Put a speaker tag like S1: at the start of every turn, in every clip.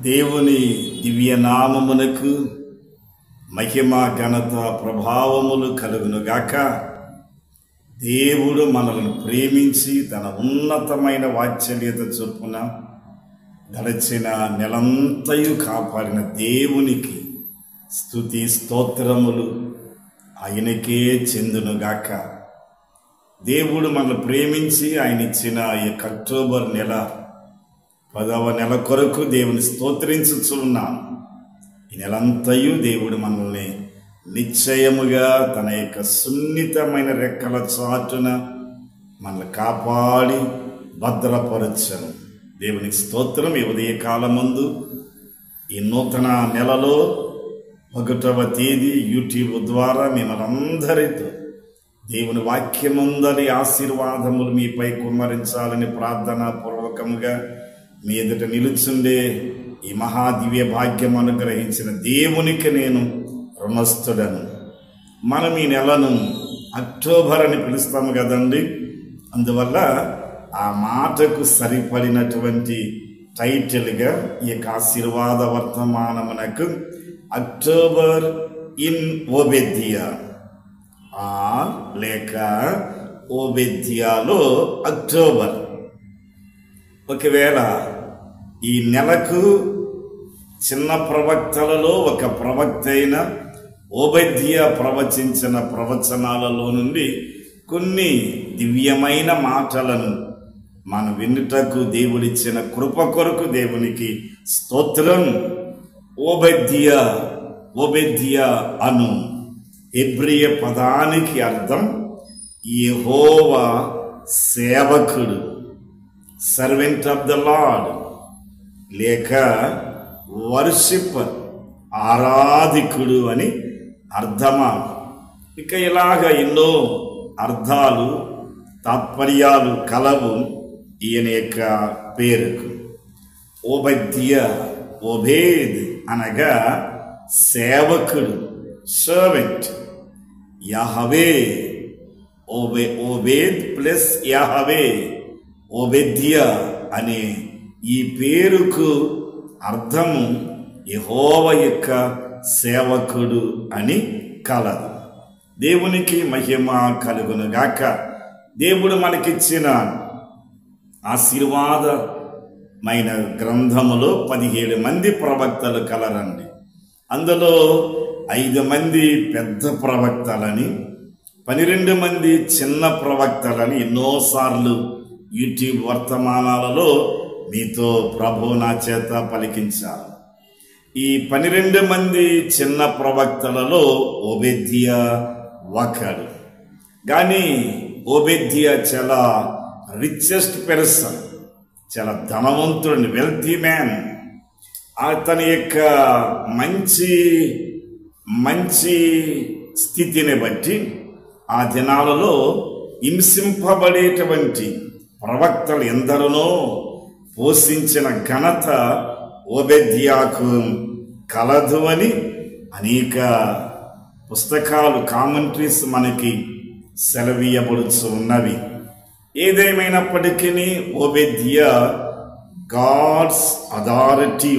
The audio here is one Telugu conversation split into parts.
S1: దేవుని దివ్యనామమునకు మహిమ ఘనత ప్రభావములు కలుగునుగాక. దేవుడు మనల్ని ప్రేమించి తన ఉన్నతమైన వాత్సల్యత చొప్పున గడచిన నెలంతయు కాపాడిన దేవునికి స్తుతి స్తోత్రములు ఆయనకే చెందునుగాక. దేవుడు మనల్ని ప్రేమించి ఆయన ఇచ్చిన ఈ అక్టోబర్ నెల 10వ నెల కొరకు దేవుని స్తోత్రించుచున్నాను. ఈ నెలంతయు దేవుడు మనల్ని నిశ్చయముగా తన యొక్క సున్నితమైన రెక్కల చాటున మనల్ని కాపాడి భద్రపరచను. దేవునికి స్తోత్రం. ఈ ఉదయకాలమందు ఈ నూతన నెలలో 1వ తేదీ యూట్యూబ్ ద్వారా మిమ్మల్ని అందరితో దేవుని వాక్యమందరి ఆశీర్వాదములు మీపై కుమ్మరించాలని ప్రార్థనా పూర్వకముగా మీ ఎదుట నిలుచుండే ఈ మహాదివ్య భాగ్యం అనుగ్రహించిన దేవునికి నేను రుణస్థుడను. మనం ఈ నెలను అక్టోబర్ అని పిలుస్తాము కదండి. అందువల్ల ఆ మాటకు సరిపడినటువంటి టైటిల్గా ఈ యొక్క ఆశీర్వాద వర్తమానమునకు అక్టోబర్ ఇన్ ఓబేద్యా లేక ఓబేద్యాలో అక్టోబర్. ఒకవేళ ఈ నెలకు చిన్న ప్రవక్తలలో ఒక ప్రవక్త అయిన ఓబేద్యా ప్రవచించిన ప్రవచనాలలో నుండి కొన్ని దివ్యమైన మాటలను మనం వినుటకు దేవుడిచ్చిన కృప కొరకు దేవునికి స్తోత్రం. ఓబేద్యా అను హెబ్రియ పదానికి అర్థం యెహోవా సేవకుడు, సర్వెంట్ ఆఫ్ ద లార్డ్, లేక వర్షిప్పర్, ఆరాధికుడు అని అర్థమా. ఇక ఇలాగ ఎన్నో అర్థాలు తాత్పర్యాలు కలవు ఈయన యొక్క పేరుకు. ఓబేద్యా, ఓబేద్ అనగా సేవకుడు, సర్వెంట్. యహవే, ఓబేద్ ప్లస్ యహవే, ఓబేద్యా అనే ఈ పేరుకు అర్థము యెహోవా యొక్క సేవకుడు అని కలదు. దేవునికి మహిమ కలుగునుగాక. దేవుడు మనకిచ్చిన ఆశీర్వాదమైన గ్రంథములో 17 మంది ప్రవక్తలు కలరండి. అందులో 5 మంది పెద్ద ప్రవక్తలని, 12 మంది చిన్న ప్రవక్తలని ఎన్నోసార్లు యూట్యూబ్ వర్తమానాలలో మీతో ప్రభు నా చేత పలికించారు. ఈ 12 మంది చిన్న ప్రవక్తలలో ఓబేద్యా ఒకడు. కానీ ఓబేద్యా చాలా రిచెస్ట్ పర్సన్, చాలా ధనవంతుడు, వెల్తీ మ్యాన్. అతని యొక్క మంచి స్థితిని బట్టి ఆ దినాలలో హింసింపబడేటువంటి ప్రవక్తలు ఎందరినో పోషించిన ఘనత ఓబేద్యాకు కలదు అని అనేక పుస్తకాలు, కామెంట్రీస్ మనకి సెలవీయబడుచు ఉన్నవి. ఏదేమైనప్పటికీ ఓబేద్యా గాడ్స్ అథారిటీ,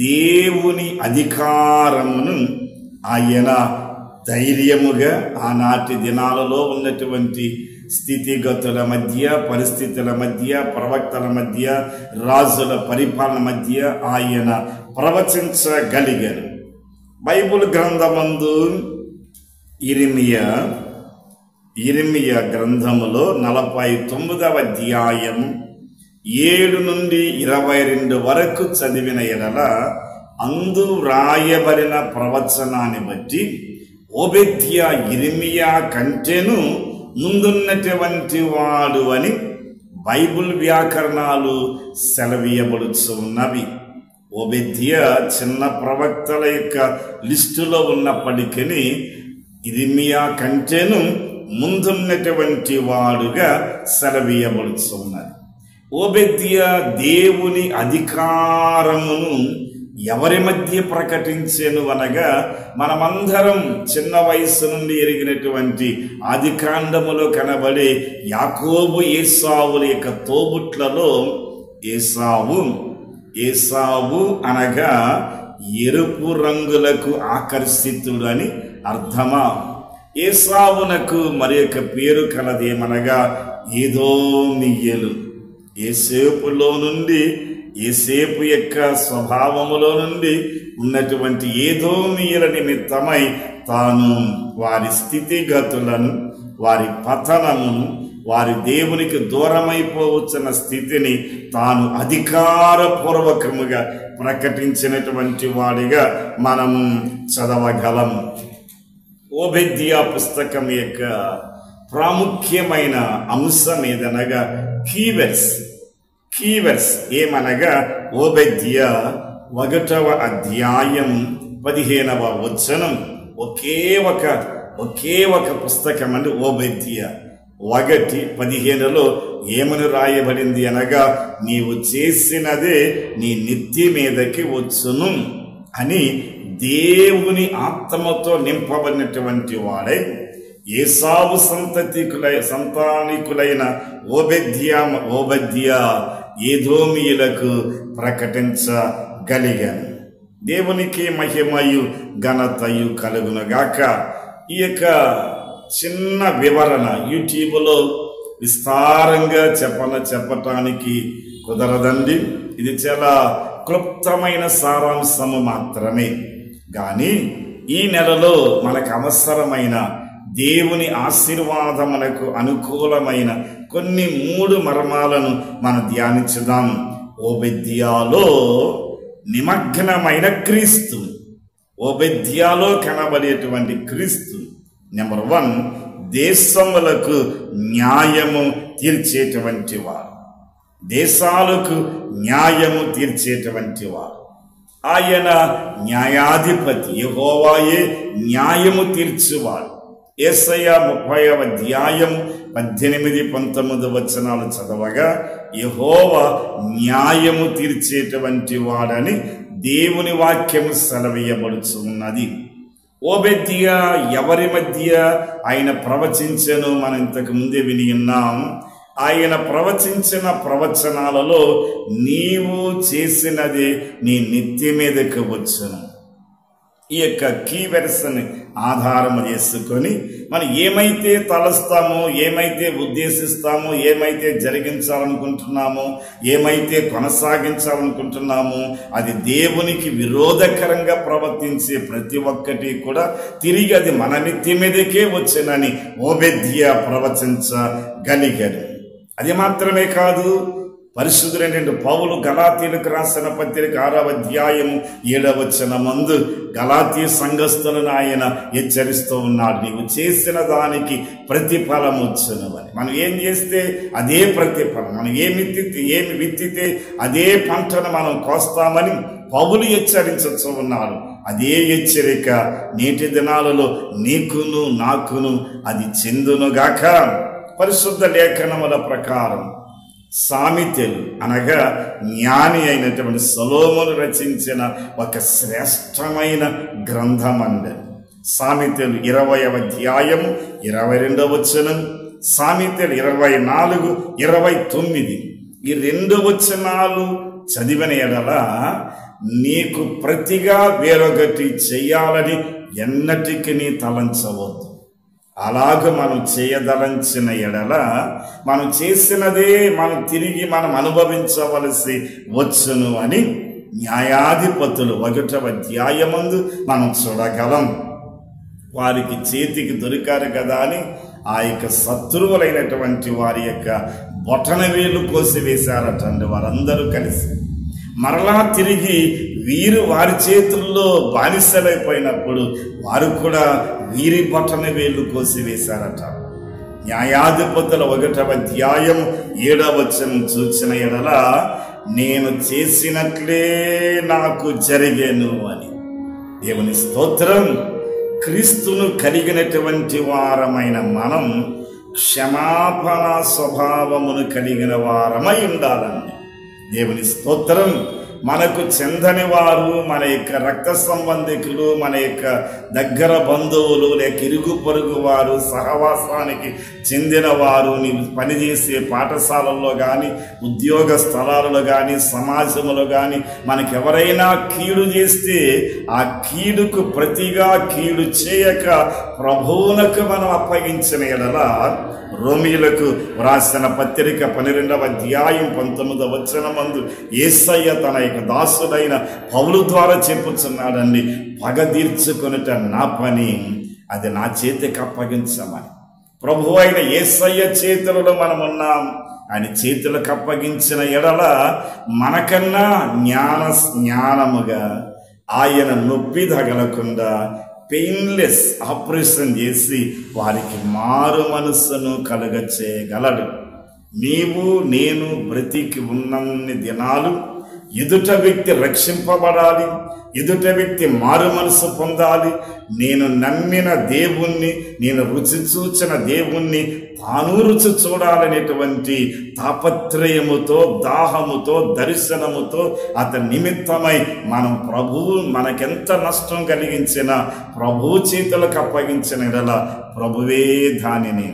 S1: దేవుని అధికారమును ఆయన ధైర్యముగా ఆనాటి దినాలలో ఉన్నటువంటి స్థితిగతుల మధ్య, పరిస్థితుల మధ్య, ప్రవక్తల మధ్య, రాజుల పరిపాలన మధ్య ఆయన ప్రవచించగలిగారు. బైబిల్ గ్రంథమందు ఇర్మియా గ్రంథములో 49వ అధ్యాయం 7 నుండి 22 వరకు చదివిన ఎడల అందు రాయబడిన ప్రవచనాన్ని బట్టి ఓబేద్యా ఇర్మియా కంటేను ముందున్నటువంటి వాడు అని బైబిల్ వ్యాకరణాలు సెలవీయబడుచు ఉన్నవి. ఓబేద్యా చిన్న ప్రవక్తల యొక్క లిస్టులో ఉన్నప్పటికీ ఇర్మియా కంటేను ముందున్నటువంటి వాడుగా సెలవీయబడుచు ఉన్నది. ఓబేద్యా దేవుని అధికారమును ఎవరి మధ్య ప్రకటించెను అనగా, మనమందరం చిన్న వయసు నుండి ఎరిగినటువంటి ఆదికాండములో కనబడే యాకోబు ఏసావుల యొక్క తోబుట్లలో ఏసావు ఏసావు అనగా ఎరుపు రంగులకు ఆకర్షితుడు అని అర్థమా? ఏసావునకు మరి యొక్క పేరు కలదేమనగా ఏదోమియ్యలు. ఏసేపులో నుండి, ఏసేపు యొక్క స్వభావములో నుండి ఉన్నటువంటి ఏదోమియ్యల నిమిత్తమై తాను వారి స్థితిగతులను, వారి పతనమును, వారి దేవునికి దూరమైపోవచ్చిన స్థితిని తాను అధికారపూర్వకముగా ప్రకటించినటువంటి వాడిగా మనం చదవగలం. ఓబేద్యా పుస్తకం యొక్క ప్రాముఖ్యమైన అంశం ఏదనగా కీవర్డ్స్ ఏమనగా ఓబేద్యా 1వ అధ్యాయం 15వ వచనం ఒకే ఒక పుస్తకం అండి. ఓబేద్యా 1:15లో ఏమని రాయబడింది అనగా, నీవు చేసినదే నీ నెత్తి మీదకి వచ్చును అని దేవుని ఆత్మతో నింపబడినటువంటి వాడై ఏసావు సంతానికులైన ఓబేద్యా ఏదోమీయులకు ప్రకటించగలిగాను. దేవునికి మహిమయు ఘనతయు కలుగునుగాక. ఈ యొక్క చిన్న వివరణ యూట్యూబ్లో విస్తారంగా చెప్పటానికి కుదరదండి. ఇది చాలా క్లుప్తమైన సారాంశము మాత్రమే. కానీ ఈ నెలలో మనకు అవసరమైన దేవుని ఆశీర్వాదమునకు అనుకూలమైన కొన్ని 3 మర్మాలను మనం ధ్యానించుదాం. ఓబేద్యాలో నిమగ్నమైన క్రీస్తు, ఓబేద్యాలో కనబడేటువంటి క్రీస్తు. నెంబర్ 1, దేశములకు న్యాయము తీర్చేటువంటి వారు, దేశాలకు న్యాయము తీర్చేటువంటి వారు. ఆయన న్యాయాధిపతి, యెహోవాయే న్యాయము తీర్చువాడు. యేసయ్య 30వ అధ్యాయం 18-19 వచనాలు చదవగా యెహోవా న్యాయము తీర్చేటువంటి వాడని దేవుని వాక్యము సెలవీయబడుచు ఉన్నది. ఓబేద్యా ఎవరి మధ్య ఆయన ప్రవచించెను మనం ఇంతకు ముందే విని ఉన్నాం. ఆయన ప్రవచించిన ప్రవచనాలలో నీవు చేసినది నీ నెత్తి మీదకు వచ్చును. ఈ యొక్క కీవర్డ్స్ని ఆధారం చేసుకొని మనం ఏమైతే తలస్తామో, ఏమైతే ఉద్దేశిస్తామో, ఏమైతే జరిగించాలనుకుంటున్నామో, ఏమైతే కొనసాగించాలనుకుంటున్నామో అది దేవునికి విరోధకరంగా ప్రవర్తించే ప్రతి ఒక్కటి కూడా తిరిగి అది మన నెత్తి మీదకే వచ్చునని ఓబేద్యా ప్రవచించగలిగాడు. అది మాత్రమే కాదు, పరిశుద్ధుడైన పౌలు గలాతీయులకు రాసిన పత్రిక 6వ అధ్యాయము 7వ వచనమందు గలాతీ సంఘస్థులను ఆయన హెచ్చరిస్తూ ఉన్నాడు. నీవు చేసిన దానికి ప్రతిఫలం వచ్చును అని. మనం ఏం చేస్తే అదే ప్రతిఫలం, మనం ఏమి విత్తితే అదే పంటను మనం కోస్తామని పౌలు హెచ్చరించచ్చు ఉన్నాడు. అదే హెచ్చరిక నేటి దినాలలో నీకును నాకును అది చెందునుగాక. పరిశుద్ధ లేఖనముల ప్రకారం సామెతలు అనగా జ్ఞాని అయినటువంటి సొలొమోను రచించిన ఒక శ్రేష్టమైన గ్రంథం అండి. సామెతలు 20వ అధ్యాయము 22వ వచనం, సామెతలు 24, 29 ఈ 2 వచనాలు చదివిన ఎడల నీకు ప్రతిగా వేరొకటి చెయ్యాలని ఎన్నటికి నీ తలంచవద్దు. అలాగ మనం చేయదలంచిన ఎడల మనం చేసినదే మనం అనుభవించవలసి వచ్చును అని న్యాయాధిపతులు 1వ అధ్యాయమందు మనం చూడగలం. వారికి చేతికి దొరికారు కదా అని ఆ యొక్క శత్రువులైనటువంటి వారి యొక్క బొటన వేలు కోసివేశారటండి. వారందరూ కలిసి మరలా తిరిగి వీరు వారి చేతుల్లో బానిసలైపోయినప్పుడు వారు కూడా వీరి బొటన వేలు కోసివేశారట. న్యాయాధిపతుల 1వ అధ్యాయం 7వ వచనం చూచిన ఎడల నేను చేసినట్లే నాకు జరిగేను అని. దేవుని స్తోత్రం. క్రీస్తును కలిగినటువంటి వారమైన మనం క్షమాపణ స్వభావమును కలిగిన వారమై ఉండాలండి. దేవుని స్తోత్రం. మనకు చెందని వారు, మన యొక్క రక్త సంబంధికులు, మన యొక్క దగ్గర బంధువులు, లేక ఇరుగు పొరుగు వారు, సహవాసానికి చెందిన వారు, నీవు పనిచేసే పాఠశాలల్లో కానీ, ఉద్యోగ స్థలాలలో కానీ, సమాజంలో కానీ మనకెవరైనా కీడు చేస్తే ఆ కీడుకు ప్రతిగా కీడు చేయక ప్రభువునకు మనం అప్పగించిన ఎడల, రోమీయులకు వ్రాసిన పత్రిక 12వ అధ్యాయం 19వ వచనమందు యేసయ్య తన యొక్క దాసుడైన పౌలు ద్వారా చెప్పుచున్నాడండి, పగ తీర్చుకొనుట నా పని, అది నా చేతికి అప్పగించమని. ప్రభు అయిన యేసయ్య చేతులలో మనమున్నాం. ఆయన చేతులకు అప్పగించిన ఎడల మనకన్నా జ్ఞానముగా ఆయన నొప్పి తగలకుండా పెయిన్లెస్ ఆపరేషన్ చేసి వారికి మారు మనస్సును కలుగ చేయగలడు. నీవు నేను బ్రతికి ఉన్నన్ని దినాలు ఎదుట వ్యక్తి రక్షింపబడాలి, ఎదుట వ్యక్తి మారు మనసు పొందాలి. నేను నమ్మిన దేవుణ్ణి, నేను రుచి చూచిన దేవుణ్ణి తాను రుచి చూడాలనేటువంటి తాపత్రయముతో, దాహముతో, దర్శనముతో అతని నిమిత్తమై మనం ప్రభువు మనకెంత నష్టం కలిగించిన ప్రభు చేతులకు అప్పగించిన ఎడల ప్రభువే దానిని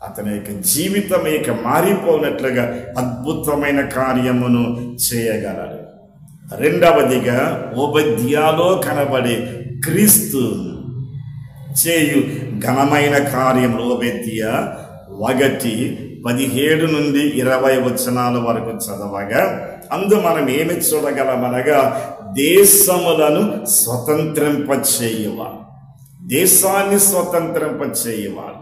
S1: అతని యొక్క జీవితం ఇక మారిపోనట్లుగా అద్భుతమైన కార్యమును చేయగలడు. రెండవదిగా ఓబద్యాలో కనబడే క్రీస్తు చేయు ఘనమైన కార్యములు. ఓబద్య 1:17 నుండి 20 వచనాల వరకు చదవగా అందు మనం ఏమి చూడగలమనగా, దేశములను స్వతంత్రింపచేయువాడు, దేశాన్ని స్వతంత్రింపచేయువాడు.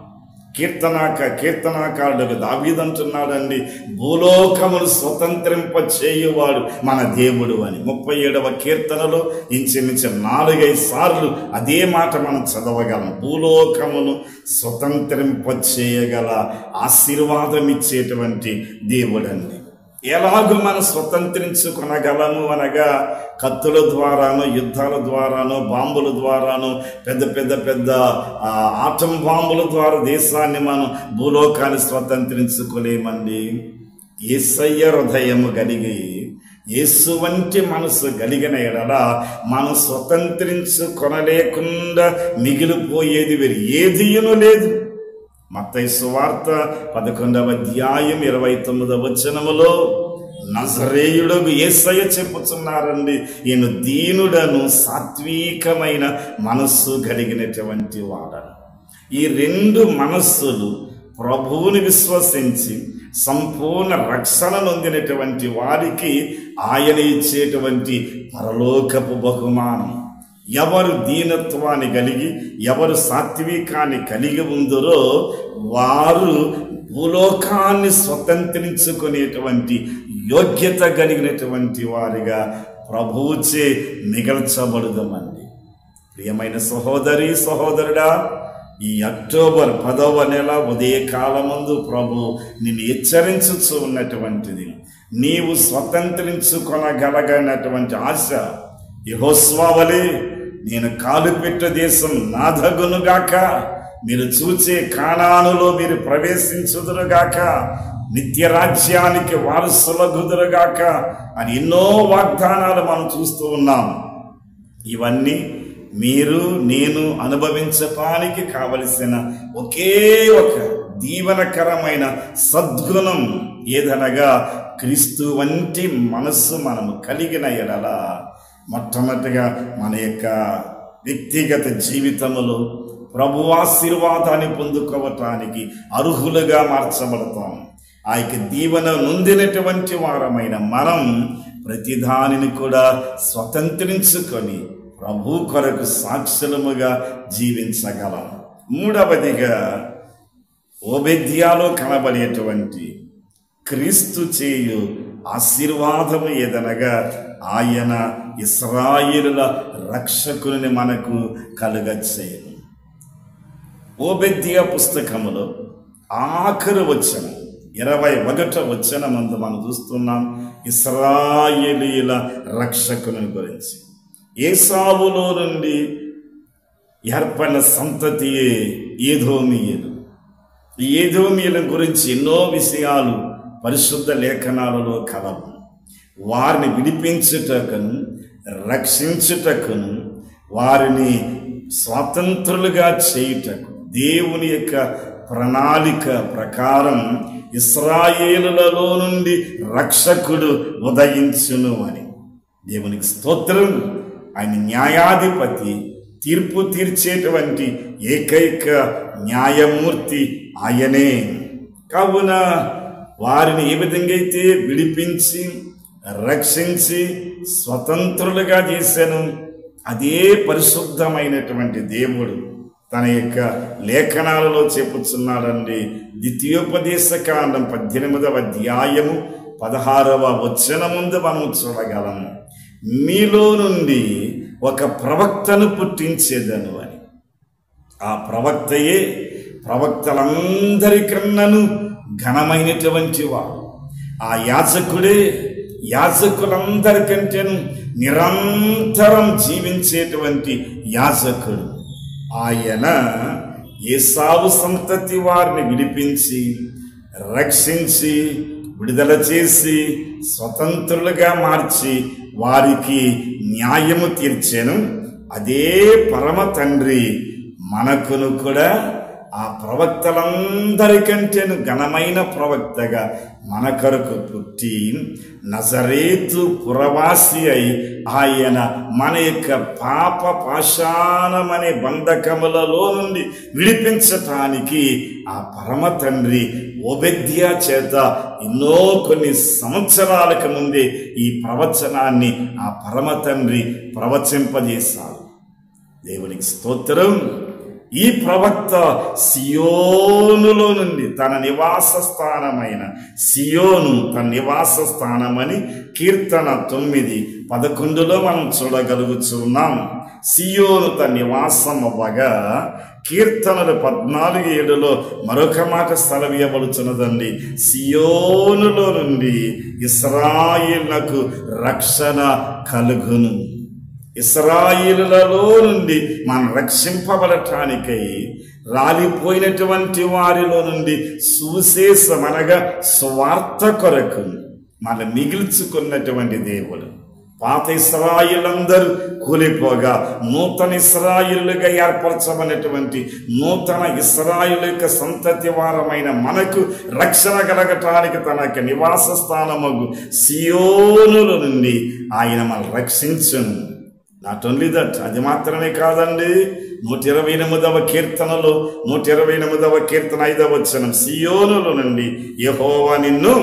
S1: కీర్తనాకారుడు దావీదు అంటున్నాడండి, భూలోకమును స్వతంత్రింపచేయువాడు మన దేవుడు అని. 37వ కీర్తనలో ఇంచుమించు 4-5 సార్లు అదే మాట మనం చదవగలం. భూలోకమును స్వతంత్రింపచేయగల ఆశీర్వాదం ఇచ్చేటువంటి దేవుడండి. ఎలాగూ మనం స్వతంత్రించుకొనగలము అనగా, కత్తుల ద్వారానో, యుద్ధాల ద్వారానో, బాంబుల ద్వారానో, పెద్ద ఆటం బాంబుల ద్వారా దేశాన్ని మనం, భూలోకాన్ని స్వతంత్రించుకోలేమండి. యేసయ్య హృదయము కలిగి, యేసు వంటి మనసు కలిగిన ఎడల మనం స్వతంత్రించుకొనలేకుండా మిగిలిపోయేది వేరు ఏదియును లేదు. మత్తయి సువార్త 11వ అధ్యాయం 29వ వచనములో నజరేయుడగు యేసయ్య చెప్పుచున్నారండి, ఈయన దీనుడను సాత్వికమైన మనస్సు కలిగినటువంటి వాడను. ఈ 2 మనస్సులు ప్రభువుని విశ్వసించి సంపూర్ణ రక్షణ నొందినటువంటి వారికి ఆయన ఇచ్చేటువంటి పరలోకపు బహుమానం. ఎవరు దీనత్వాన్ని కలిగి, ఎవరు సాత్వికాన్ని కలిగి ఉందరో వారు భూలోకాన్ని స్వతంత్రించుకునేటువంటి యోగ్యత కలిగినటువంటి వారిగా ప్రభువుచే మిగల్చబడుదామండి. ప్రియమైన సహోదరి సహోదరుడా, ఈ అక్టోబర్ 10వ నెల ఉదయకాలమందు ప్రభు నిన్ను హెచ్చరించుచు ఉన్నటువంటిది, నీవు స్వతంత్రించుకొనగలగనటువంటి ఆశ. యెహోషువ వలె నేను కాలుపెట్ట దేశం నాదగునుగాక, మీరు చూచే కానానులో మీరు ప్రవేశించుదురుగాక, నిత్య రాజ్యానికి వారసులగుదురుగాక అని ఎన్నో వాగ్దానాలు మనం చూస్తూ ఉన్నాం. ఇవన్నీ మీరు నేను అనుభవించటానికి కావలసిన ఒకే ఒక దీవనకరమైన సద్గుణం ఏదనగా, క్రీస్తు వంటి మనస్సు మనము కలిగిన ఎడల మొట్టమొదటిగా మన యొక్క వ్యక్తిగత జీవితంలో ప్రభు ఆశీర్వాదాన్ని పొందుకోవటానికి అర్హులుగా మార్చబడతాం. ఆ యొక్క దీవెన నొందినటువంటి వారమైన మనం ప్రతిదానిని కూడా స్వతంత్రించుకొని ప్రభు కొరకు సాక్షులముగా జీవించగలం. మూడవదిగా ఓబద్యాలో కనబడేటువంటి క్రీస్తు చేయు ఆశీర్వాదము ఏదనగా, ఆయన ఇశ్రాయేలుల రక్షకుని మనకు కలుగచేయును. ఓబద్య పుస్తకములో ఆఖరు వచనం 21వ వచనమందు మనం చూస్తున్నాం ఇశ్రాయేలీయుల రక్షకుని గురించి. ఏసావులో నుండి ఏర్పడిన సంతతియే ఏదోమీయులు. ఈ ఏదోమీయుల గురించి ఎన్నో విషయాలు పరిశుద్ధ లేఖనాలలో కలవు. వారిని విడిపించుటకును రక్షించుటకును వారిని స్వాతంత్రులుగా చేయుటకు దేవుని యొక్క ప్రణాళిక ప్రకారం ఇశ్రాయేలులలో నుండి రక్షకుడు ఉదయించును అని. దేవునికి స్తోత్రం. ఆయన న్యాయాధిపతి, తీర్పు తీర్చేటువంటి ఏకైక న్యాయమూర్తి ఆయనే. కావున వారిని ఏ విధంగా అయితే విడిపించి రక్షించి స్వతంత్రులుగా చేశాను, అదే పరిశుద్ధమైనటువంటి దేవుడు తన యొక్క లేఖనాలలో చెప్పుచున్నాడండి. ద్వితీయోపదేశకాండం 18వ అధ్యాయము 16వ వచనముందు మనం చూడగలము, మీలో నుండి ఒక ప్రవక్తను పుట్టించేదను అని. ఆ ప్రవక్తయే ప్రవక్తలందరికన్నను ఘనమైనటువంటి వాడు. ఆ యాజకుడే యాజకులందరికంటేను నిరంతరం జీవించేటువంటి యాజకుడు. ఆయన ఏసావు సంతతి వారిని విడిపించి రక్షించి విడుదల చేసి స్వతంత్రులుగా మార్చి వారికి న్యాయము తీర్చెను. అదే పరమ తండ్రి మనకును కూడా ఆ ప్రవక్తలందరికంటేను ఘనమైన ప్రవక్తగా మన కొరకు పుట్టి నజరేతు పురవాసి అయి ఆయన మన యొక్క పాప పాషాణమనే బంధకములలో నుండి విడిపించటానికి ఆ పరమ తండ్రి ఓబెద్యా చేత ఎన్నో కొన్ని సంవత్సరాలకు ముందే ఈ ప్రవచనాన్ని ఆ పరమ తండ్రి ప్రవచింపజేశాడు. దేవునికి స్తోత్రం. ఈ ప్రవక్త సియోనులో నుండి తన నివాస స్థానమైన సియోను తన నివాస స్థానమని కీర్తన 9:11 మనం చూడగలుగుతున్నాం. సియోను తన నివాసం అవ్వగా కీర్తనలు 14:7 మరొక మాట సెలవీయబడుచున్నదండి. సియోనులో నుండి ఇశ్రాయేలునకు రక్షణ కలుగును. ఇశ్రాయేలులలో నుండి మనం రక్షింపబడటానికై రాలిపోయినటువంటి వారిలో నుండి సువిశేషం అనగా స్వార్థ కొరకు మన మిగిల్చుకున్నటువంటి దేవుడు. పాత ఇశ్రాయేలందరూ కూలిపోగా నూతన ఇశ్రాయేలుగా ఏర్పరచబడినటువంటి నూతన ఇశ్రాయేలు యొక్క సంతతి వారమైన మనకు రక్షణ కలగటానికి తన యొక్క నివాస స్థానము సియోనుల నుండి ఆయన మనం రక్షించును. నాట్ ఓన్లీ దట్, అది మాత్రమే కాదండి. 128వ కీర్తనలో 128వ కీర్తన 5వ వచనం, సియోనుల నుండి యెహోవా నిన్ను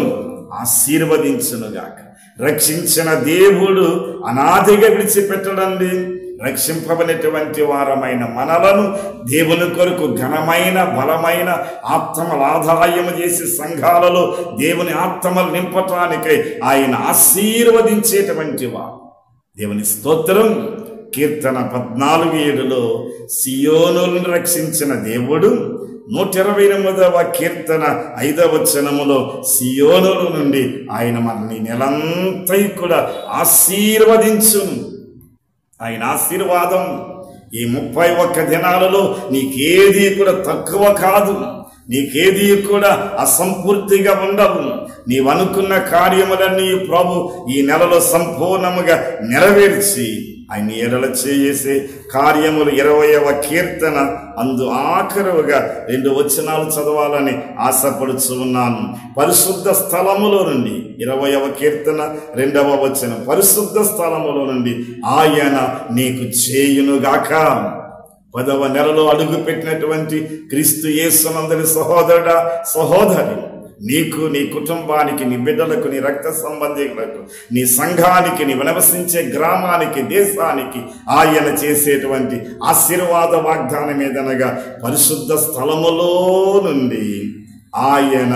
S1: ఆశీర్వదించునుగాక. రక్షించిన దేవుడు అనాదిగా విడిచిపెట్టడండి. రక్షింపబడినటువంటి వారమైన మనలను దేవుని కొరకు ఘనమైన బలమైన ఆత్మల ఆదాయము చేసి సంఘాలలో దేవుని ఆత్మలు నింపటానికై ఆయన ఆశీర్వదించేటువంటి వారు. దేవుని స్తోత్రం. కీర్తన 14:7 సియోనును రక్షించిన దేవుడు 128వ కీర్తన 5వ వచనములో సియోనుల నుండి ఆయన మనల్ని నెలంతా కూడా ఆశీర్వదించును. ఆయన ఆశీర్వాదం ఈ 31 దినాలలో నీకేది కూడా తక్కువ కాదు, నీకేది కూడా అసంపూర్తిగా ఉండవు. నీవనుకున్న కార్యములన్నీ ప్రభు ఈ నెలలో సంపూర్ణముగా నెరవేర్చి ఆయన ఎడల చేసే కార్యములు. 20వ కీర్తన అందు ఆఖరుగా 2 వచనాలు చదవాలని ఆశపడుచు ఉన్నాను. పరిశుద్ధ స్థలములో నుండి 20వ కీర్తన 2వ వచనం, పరిశుద్ధ స్థలములో నుండి ఆయన నీకు చేయునుగాక. 10వ నెలలో అడుగు పెట్టినటువంటి క్రీస్తు యేసునందరి సహోదరుడా సహోదరి, నీకు, నీ కుటుంబానికి, నీ బిడ్డలకు, నీ రక్త సంబంధికులకు, నీ సంఘానికి, నీ నివసించే గ్రామానికి, దేశానికి ఆయన చేసేటువంటి ఆశీర్వాద వాగ్దానం ఏదనగా పరిశుద్ధ స్థలములో నుండి ఆయన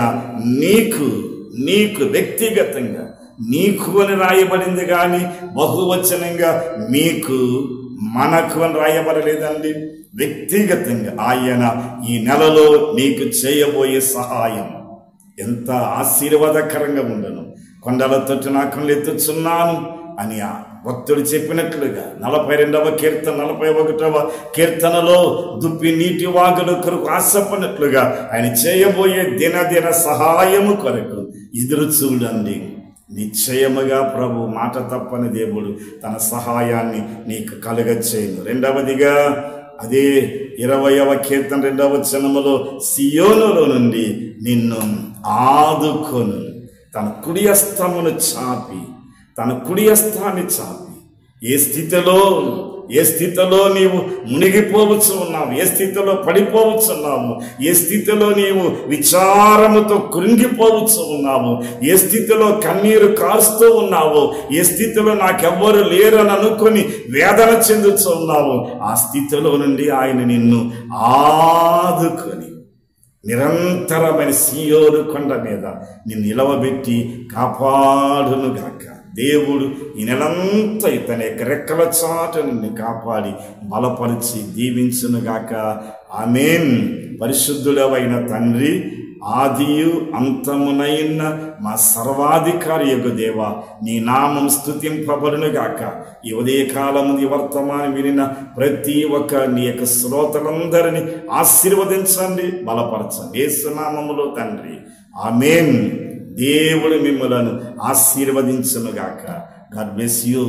S1: నీకు వ్యక్తిగతంగా, నీకు అని రాయబడింది కానీ బహువచనంగా మీకు, మనకు అని రాయబడలేదండి. వ్యక్తిగతంగా ఆయన ఈ నెలలో నీకు చేయబోయే సహాయం ఎంత ఆశీర్వాదకరంగా ఉండను. కొండల తొట్టు నాకులు ఎత్తుచున్నాను అని ఆ భక్తుడు చెప్పినట్లుగా 42వ కీర్తన 41వ కీర్తనలో దుప్పి నీటి వాగుల కొరకు ఆశపడినట్లుగా ఆయన చేయబోయే దినదిన సహాయము కొరకు ఎదురు చూడండి. నిశ్చయముగా ప్రభు మాట తప్పని దేవుడు తన సహాయాన్ని నీకు కలుగచేయును. రెండవదిగా అదే 20వ కీర్తన 2వ వచనములో, సియోనులో నుండి నిన్ను ఆదుకొను, తన కుడి హస్తమును చాపి, తన కుడి హస్తాన్ని చాపి. ఏ స్థితిలో నీవు మునిగిపోవచ్చు ఉన్నావు, ఏ స్థితిలో పడిపోవచ్చున్నావు, ఏ స్థితిలో నీవు విచారముతో కృంగిపోవచ్చు ఉన్నావు, ఏ స్థితిలో కన్నీరు కారుస్తూ ఉన్నావు, ఏ స్థితిలో నాకెవ్వరు లేరని అనుకొని వేదన చెందుతూ ఉన్నావు, ఆ స్థితిలో నుండి ఆయన నిన్ను ఆదుకొని నిరంతరమైన సియోను కొండ మీద నిన్ను నిలవబెట్టి కాపాడునుగాక. దేవుడు ఈ నెలంతా తన యొక్క రెక్కల చాటు నిన్ను కాపాడి బలపరిచి దీవించునుగాక. ఆమేన్. పరిశుద్ధుడవైన తండ్రి, ఆదియు అంతమునైన మా సర్వాధికారి యొగు దేవా, నీ నామం స్తుతింపబడునుగాక. ఈ ఉదయకాలము ఈ వర్తమానం వినిన ప్రతి ఒక్క నీ యొక్క శ్రోతలందరినీ ఆశీర్వదించండి, బలపరచండి. యేసు నామములో తండ్రి, ఆమేన్. దేవుడు మిమ్మలను ఆశీర్వదించునుగాక. God bless you.